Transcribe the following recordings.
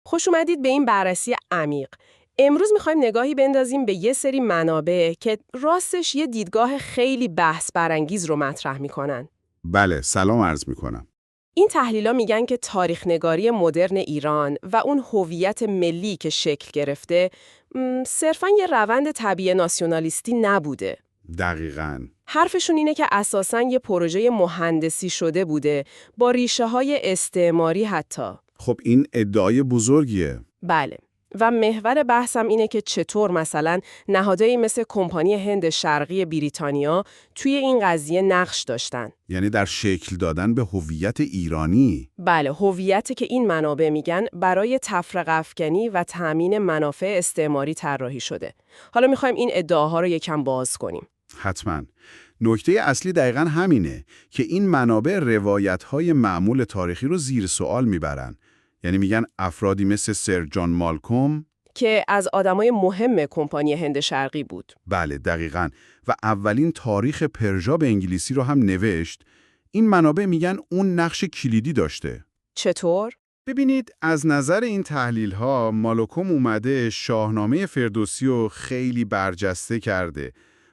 خوش اومدید به این بررسی عمیق. امروز میخوایم نگاهی بندازیم به یه سری منابع که راستش یه دیدگاه خیلی بحث برانگیز رو مطرح میکنن. بله، سلام عرض میکنم. این تحلیلا میگن که تاریخ نگاری مدرن ایران و اون هویت ملی که شکل گرفته صرفاً یه روند طبیعی ناسیونالیستی نبوده. دقیقاً. حرفشون اینه که اساساً یه پروژه مهندسی شده بوده با ریشه‌های استعماری حتی. خب این ادعای بزرگیه. بله. و محور بحثم اینه که چطور مثلا نهادهایی مثل کمپانی هند شرقی بریتانیا توی این قضیه نقش داشتن. یعنی در شکل دادن به هویت ایرانی. بله، هویتی که این منابع میگن برای تفرقه افکنی و تأمین منافع استعماری طراحی شده. حالا میخوایم این ادعاها رو یکم باز کنیم. حتماً. نکته اصلی دقیقاً همینه که این منابع روایت‌های معمول تاریخی رو زیر سوال میبرن. یعنی میگن افرادی مثل سر جان مالکوم که از آدمای مهم کمپانی هند شرقی بود. بله دقیقاً و اولین تاریخ پرژا به انگلیسی رو هم نوشت. این منابع میگن اون نقش کلیدی داشته. چطور؟ ببینید از نظر این تحلیل‌ها مالکوم اومده شاهنامه فردوسی رو خیلی برجسته کرده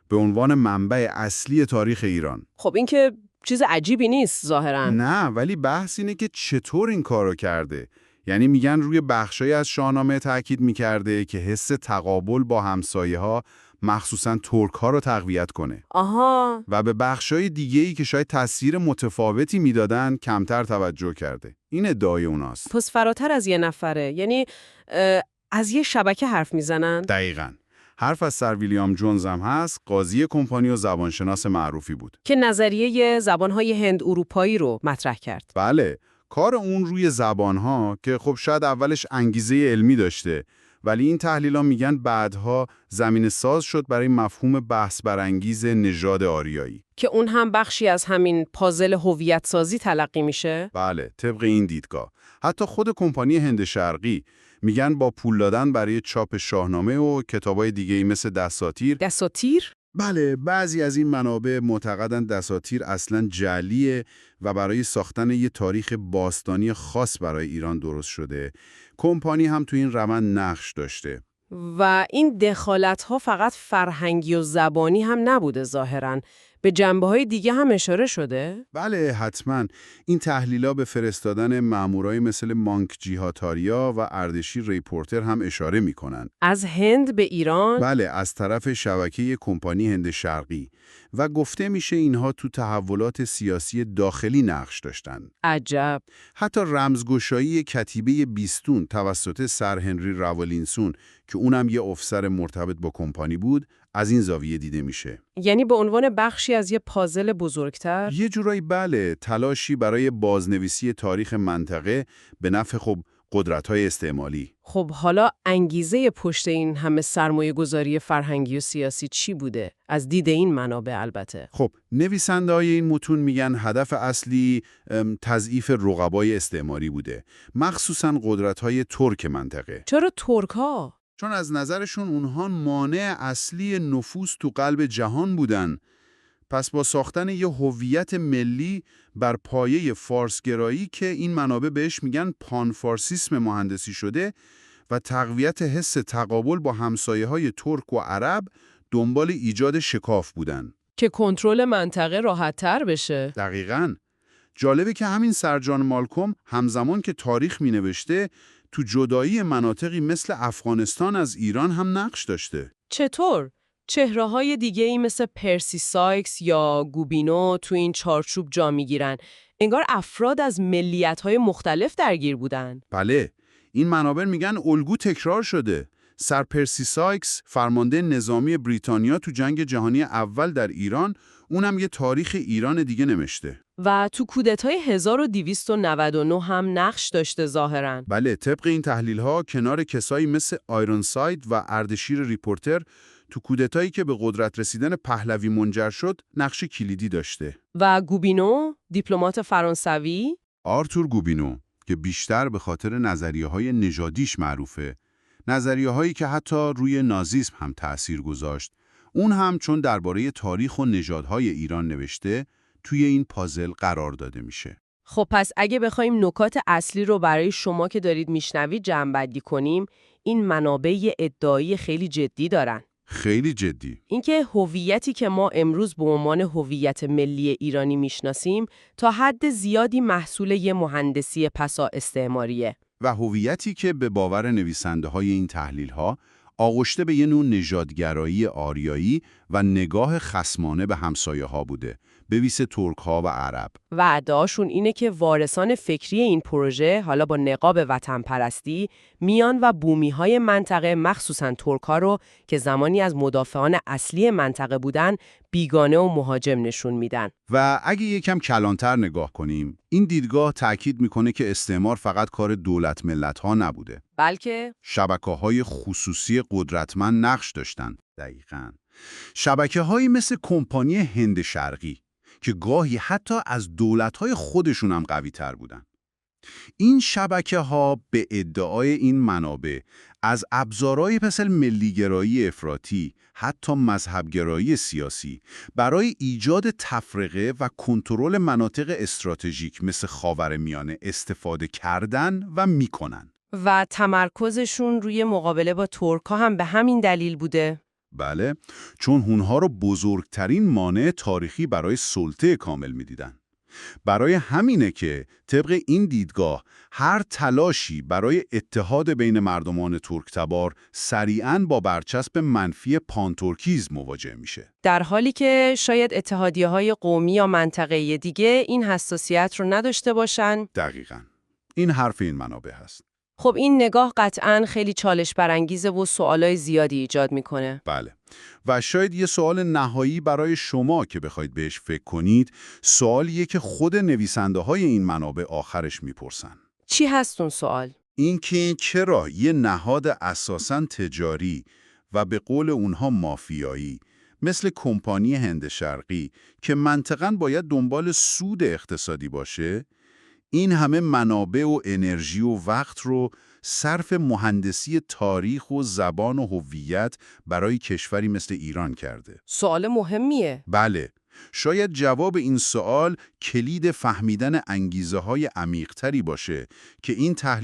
به عنوان منبع اصلی تاریخ ایران. خب این که چیز عجیبی نیست ظاهراً. نه، ولی بحث اینه که چطور این کارو کرده. یعنی میگن روی بخشایی از شاهنامه تاکید میکرده که حس تقابل با همسایه‌ها مخصوصاً ترک‌ها رو تقویت کنه. آها. و به بخشای دیگه‌ای که شاید تاثیر متفاوتی میدادن کمتر توجه کرده. این ادعای اوناست. پس فراتر از یه نفره، یعنی از یه شبکه حرف میزنن؟ دقیقاً. حرف از سر ویلیام جونز هم هست، قاضی کمپانی و زبانشناس معروفی بود. که نظریه زبانهای هند اروپایی رو مطرح کرد. بله، کار اون روی زبانها که خب شاید اولش انگیزه علمی داشته، ولی این تحلیل‌ها میگن بعدها زمین ساز شد برای مفهوم بحث برانگیز نژاد آریایی. که اون هم بخشی از همین پازل هویت سازی تلقی میشه؟ بله، طبق این دیدگاه. حتی خود کمپانی هند شرقی میگن با پول دادن برای چاپ شاهنامه و کتابای دیگه‌ای مثل دساتیر. دساتیر؟ بله، بعضی از این منابع معتقدند دساتیر اصلاً جعلیه و برای ساختن یه تاریخ باستانی خاص برای ایران درست شده. کمپانی هم تو این روند نقش داشته. و این دخالت‌ها فقط فرهنگی و زبانی هم نبوده ظاهراً. به جنبه‌های دیگه هم اشاره شده؟ بله، حتما. این تحلیل‌ها به فرستادن مامورای مثل مانک جیهاتاریا و اردشیر ریپورتر هم اشاره می‌کنن. از هند به ایران؟ بله، از طرف شبکه کمپانی هند شرقی و گفته میشه اینها تو تحولات سیاسی داخلی نقش داشتن. عجب. حتی رمزگشایی کتیبه بیستون توسط سر هنری راولینسون که اونم یه افسر مرتبط با کمپانی بود، از این زاویه دیده میشه. یعنی به عنوان بخشی از یه پازل بزرگتر؟ یه جورایی بله، تلاشی برای بازنویسی تاریخ منطقه به نفع قدرت‌های استعمالی. خب حالا انگیزه پشت این همه سرمایه‌گذاری فرهنگی و سیاسی چی بوده؟ از دید این منابع البته. خب نویسنده‌های این متون میگن هدف اصلی تضعیف رقبای استعماری بوده، مخصوصاً قدرت‌های ترک منطقه. چرا ترک‌ها؟ چون از نظرشون اونها مانع اصلی نفوذ تو قلب جهان بودن. پس با ساختن یه هویت ملی بر پایه فارسگرایی که این منابع بهش میگن پانفارسیسم مهندسی شده و تقویت حس تقابل با همسایه‌های ترک و عرب دنبال ایجاد شکاف بودن. که کنترل منطقه راحت‌تر بشه. دقیقاً. جالبه که همین سر جان مالکوم همزمان که تاریخ مینوشته تو جدایی مناطقی مثل افغانستان از ایران هم نقش داشته. چطور؟ چهره‌های دیگه‌ای مثل پرسی سایکس یا گوبینو تو این چارچوب جا می‌گیرن. انگار افراد از ملیت‌های مختلف درگیر بودن. بله، این منابع میگن الگو تکرار شده. سر پرسی سایکس، فرمانده نظامی بریتانیا تو جنگ جهانی اول در ایران، اونم یه تاریخ ایران دیگه نوشته. و تو کودتای 1299 هم نقش داشته ظاهراً. بله، طبق این تحلیل‌ها کنار کسایی مثل آیرونساید و اردشیر ریپورتر تو کودتایی که به قدرت رسیدن پهلوی منجر شد، نقش کلیدی داشته. و گوبینو، دیپلمات فرانسوی؟ آرتور گوبینو که بیشتر به خاطر نظریه‌های نژادیش معروفه، نظریه‌هایی که حتی روی نازیسم هم تأثیر گذاشت، اون هم چون درباره تاریخ و نژادهای ایران نوشته، توی این پازل قرار داده میشه. خب پس اگه بخوایم نکات اصلی رو برای شما که دارید میشنوید جمع‌بندی کنیم، این منابع یه ادعایی خیلی جدی دارن. خیلی جدی. اینکه هویتی که ما امروز به عنوان هویت ملی ایرانی میشناسیم تا حد زیادی محصول یه مهندسی پسا استعماریه. و هویتی که به باور نویسنده های این تحلیل ها آغشته به یه نوع نژادگرایی آریایی و نگاه خصمانه به همسایه ها بوده، به ویژه ترک ها و عرب. و ادعاشون اینه که وارثان فکری این پروژه حالا با نقاب وطن پرستی میان و بومی‌های منطقه مخصوصاً ترک‌ها رو که زمانی از مدافعان اصلی منطقه بودن بیگانه و مهاجم نشون میدن. و اگه یکم کلانتر نگاه کنیم، این دیدگاه تأکید میکنه که استعمار فقط کار دولت ملت ها نبوده. بلکه شبکه‌های خصوصی قدرتمند نقش داشتن. دقیقاً. شبکه‌هایی مثل کمپانی هند شرقی که گاهی حتی از دولت‌های خودشون هم قوی‌تر بودن. این شبکه‌ها به ادعای این منابع از ابزارهای مثل ملیگرایی افراطی، حتی مذهبگرایی سیاسی، برای ایجاد تفرقه و کنترل مناطق استراتژیک مثل خاورمیانه استفاده کردن و میکنن. و تمرکزشون روی مقابله با ترک‌ها هم به همین دلیل بوده. بله، چون اونها رو بزرگترین مانع تاریخی برای سلطه کامل میدیدن. برای همینه که طبق این دیدگاه هر تلاشی برای اتحاد بین مردمان ترک‌تبار سریعاً با برچسب منفی پانترکیزم مواجه میشه. در حالی که شاید اتحادیه‌های قومی یا منطقه‌ای دیگه این حساسیت رو نداشته باشن. دقیقاً. این حرف این منابع هست. خب این نگاه قطعاً خیلی چالش برانگیزه و سوالای زیادی ایجاد میکنه. بله. و شاید یه سوال نهایی برای شما که بخواید بهش فکر کنید، سوالیه که خود نویسنده های این منابع آخرش میپرسن. چی هست اون سوال؟ اینکه چرا یه نهاد اساساً تجاری و به قول اونها مافیایی مثل کمپانی هند شرقی که منطقاً باید دنبال سود اقتصادی باشه، این همه منابع و انرژی و وقت رو صرف مهندسی تاریخ و زبان و هویت برای کشوری مثل ایران کرده؟ سوال مهمیه. بله، شاید جواب این سوال کلید فهمیدن انگیزه‌های عمیق‌تری باشه که این تحلیل